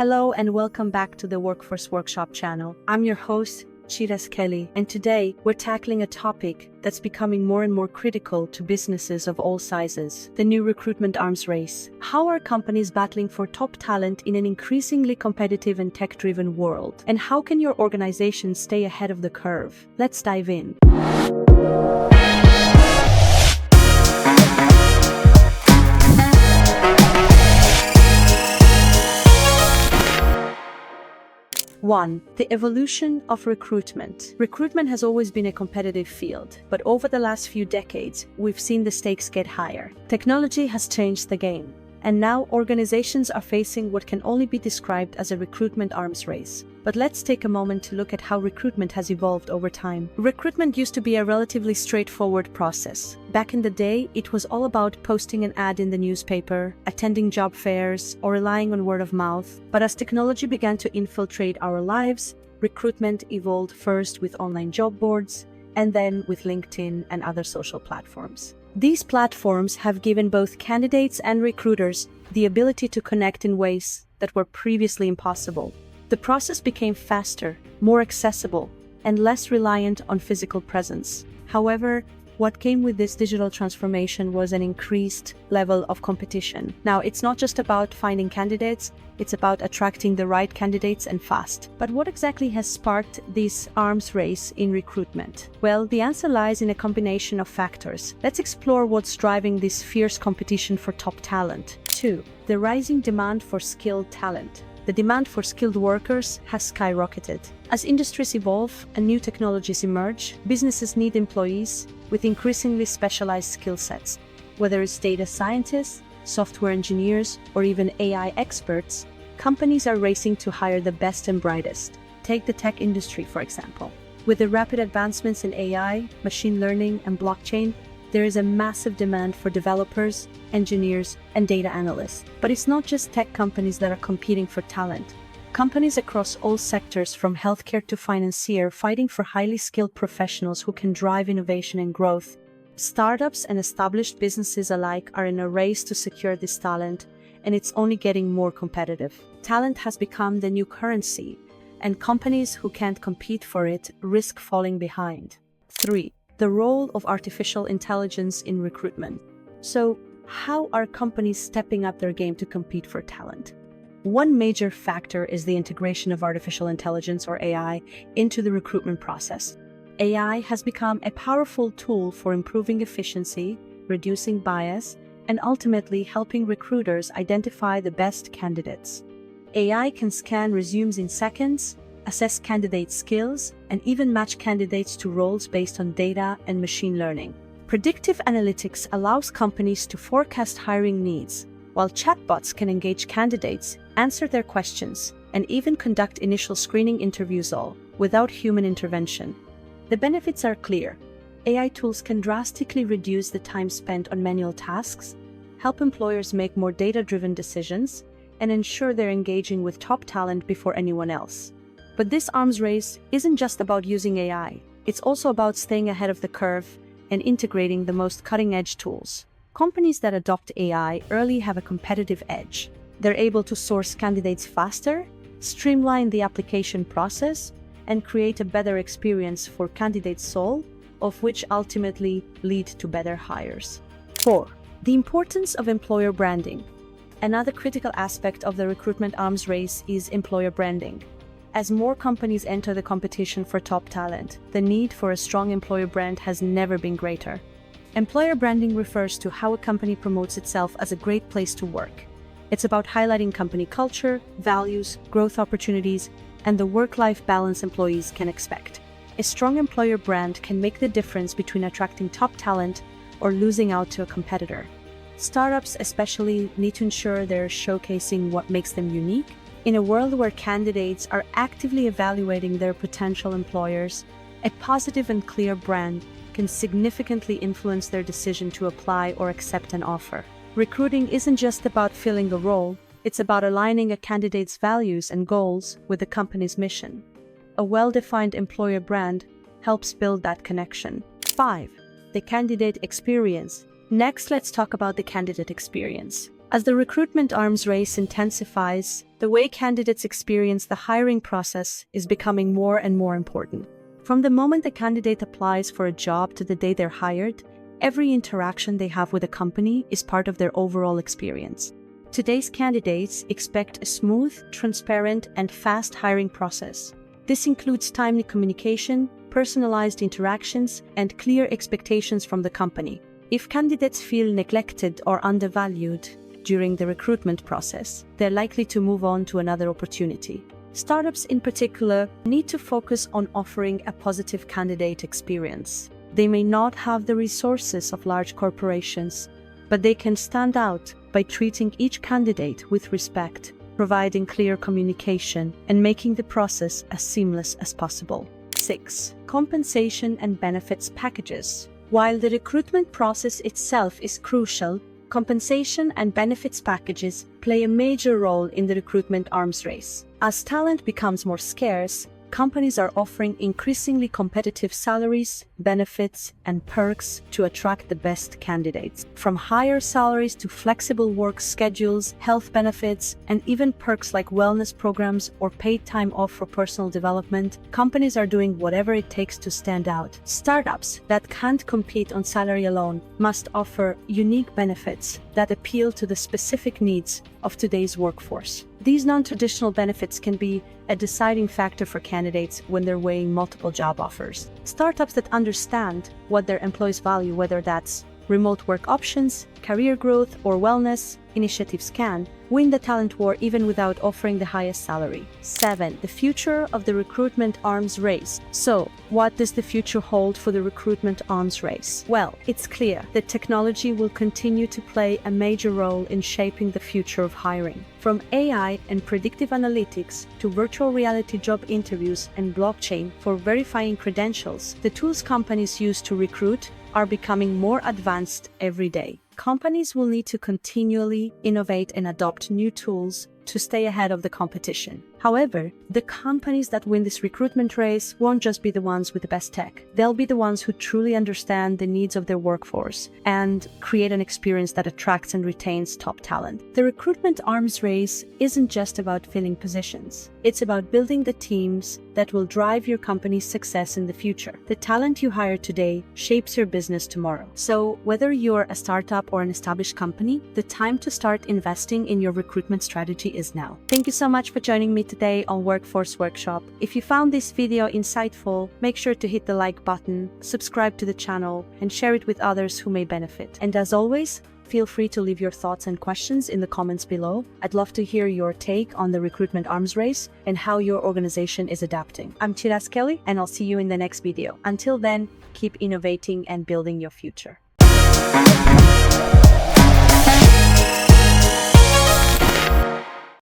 Hello and welcome back to the Workforce Workshop channel. I'm your host, Chiraz Kelly, and today we're tackling a topic that's becoming more and more critical to businesses of all sizes: the new recruitment arms race. How are companies battling for top talent in an increasingly competitive and tech-driven world? And how can your organization stay ahead of the curve? Let's dive in. 1. The evolution of recruitment. Recruitment has always been a competitive field, but over the last few decades, we've seen the stakes get higher. Technology has changed the game, and now organizations are facing what can only be described as a recruitment arms race. But let's take a moment to look at how recruitment has evolved over time. Recruitment used to be a relatively straightforward process. Back in the day, it was all about posting an ad in the newspaper, attending job fairs, or relying on word of mouth. But as technology began to infiltrate our lives, recruitment evolved first with online job boards, and then with LinkedIn and other social platforms. These platforms have given both candidates and recruiters the ability to connect in ways that were previously impossible. The process became faster, more accessible, and less reliant on physical presence. However, what came with this digital transformation was an increased level of competition. Now, it's not just about finding candidates, it's about attracting the right candidates and fast. But what exactly has sparked this arms race in recruitment? Well, the answer lies in a combination of factors. Let's explore what's driving this fierce competition for top talent. 2. The rising demand for skilled talent. The demand for skilled workers has skyrocketed. As industries evolve and new technologies emerge, businesses need employees with increasingly specialized skill sets. Whether it's data scientists, software engineers, or even AI experts, companies are racing to hire the best and brightest. Take the tech industry, for example. With the rapid advancements in AI, machine learning, and blockchain, there is a massive demand for developers, engineers, and data analysts. But it's not just tech companies that are competing for talent. Companies across all sectors, from healthcare to financier, are fighting for highly skilled professionals who can drive innovation and growth. Startups and established businesses alike are in a race to secure this talent, and it's only getting more competitive. Talent has become the new currency, and companies who can't compete for it risk falling behind. 3. The role of artificial intelligence in recruitment. So, how are companies stepping up their game to compete for talent? One major factor is the integration of artificial intelligence, or AI, into the recruitment process. AI has become a powerful tool for improving efficiency, reducing bias, and ultimately helping recruiters identify the best candidates. AI can scan resumes in seconds, assess candidate skills, and even match candidates to roles based on data and machine learning. Predictive analytics allows companies to forecast hiring needs, while chatbots can engage candidates, answer their questions, and even conduct initial screening interviews, all without human intervention. The benefits are clear. AI tools can drastically reduce the time spent on manual tasks, help employers make more data-driven decisions, and ensure they're engaging with top talent before anyone else. But this arms race isn't just about using AI. It's also about staying ahead of the curve and integrating the most cutting-edge tools. Companies that adopt AI early have a competitive edge. They're able to source candidates faster, streamline the application process, and create a better experience for candidates, all of which ultimately lead to better hires. 4. The importance of employer branding. Another critical aspect of the recruitment arms race is employer branding. As more companies enter the competition for top talent, the need for a strong employer brand has never been greater. Employer branding refers to how a company promotes itself as a great place to work. It's about highlighting company culture, values, growth opportunities, and the work-life balance employees can expect. A strong employer brand can make the difference between attracting top talent or losing out to a competitor. Startups especially need to ensure they're showcasing what makes them unique. In a world where candidates are actively evaluating their potential employers, a positive and clear brand can significantly influence their decision to apply or accept an offer. Recruiting isn't just about filling a role, it's about aligning a candidate's values and goals with the company's mission. A well-defined employer brand helps build that connection. 5. The candidate experience. Next, let's talk about the candidate experience. As the recruitment arms race intensifies, the way candidates experience the hiring process is becoming more and more important. From the moment a candidate applies for a job to the day they're hired, every interaction they have with a company is part of their overall experience. Today's candidates expect a smooth, transparent, and fast hiring process. This includes timely communication, personalized interactions, and clear expectations from the company. If candidates feel neglected or undervalued during the recruitment process, they're likely to move on to another opportunity. Startups in particular need to focus on offering a positive candidate experience. They may not have the resources of large corporations, but they can stand out by treating each candidate with respect, providing clear communication, and making the process as seamless as possible. 6. Compensation and benefits packages. While the recruitment process itself is crucial, compensation and benefits packages play a major role in the recruitment arms race. As talent becomes more scarce, companies are offering increasingly competitive salaries, benefits, and perks to attract the best candidates. From higher salaries to flexible work schedules, health benefits, and even perks like wellness programs or paid time off for personal development, companies are doing whatever it takes to stand out. Startups that can't compete on salary alone must offer unique benefits that appeal to the specific needs of today's workforce. These non-traditional benefits can be a deciding factor for candidates when they're weighing multiple job offers. Startups that understand what their employees value, whether that's remote work options, career growth, or wellness initiatives, can win the talent war even without offering the highest salary. 7. The future of the recruitment arms race. So, what does the future hold for the recruitment arms race? Well, it's clear that technology will continue to play a major role in shaping the future of hiring. From AI and predictive analytics to virtual reality job interviews and blockchain for verifying credentials, the tools companies use to recruit are becoming more advanced every day. Companies will need to continually innovate and adopt new tools to stay ahead of the competition. However, the companies that win this recruitment race won't just be the ones with the best tech. They'll be the ones who truly understand the needs of their workforce and create an experience that attracts and retains top talent. The recruitment arms race isn't just about filling positions. It's about building the teams that will drive your company's success in the future. The talent you hire today shapes your business tomorrow. So whether you're a startup or an established company, the time to start investing in your recruitment strategy is now. Thank you so much for joining me today on Workforce Workshop. If you found this video insightful, make sure to hit the like button, subscribe to the channel, and share it with others who may benefit. And as always, feel free to leave your thoughts and questions in the comments below. I'd love to hear your take on the recruitment arms race and how your organization is adapting. I'm Chiraz Kelly, and I'll see you in the next video. Until then, keep innovating and building your future.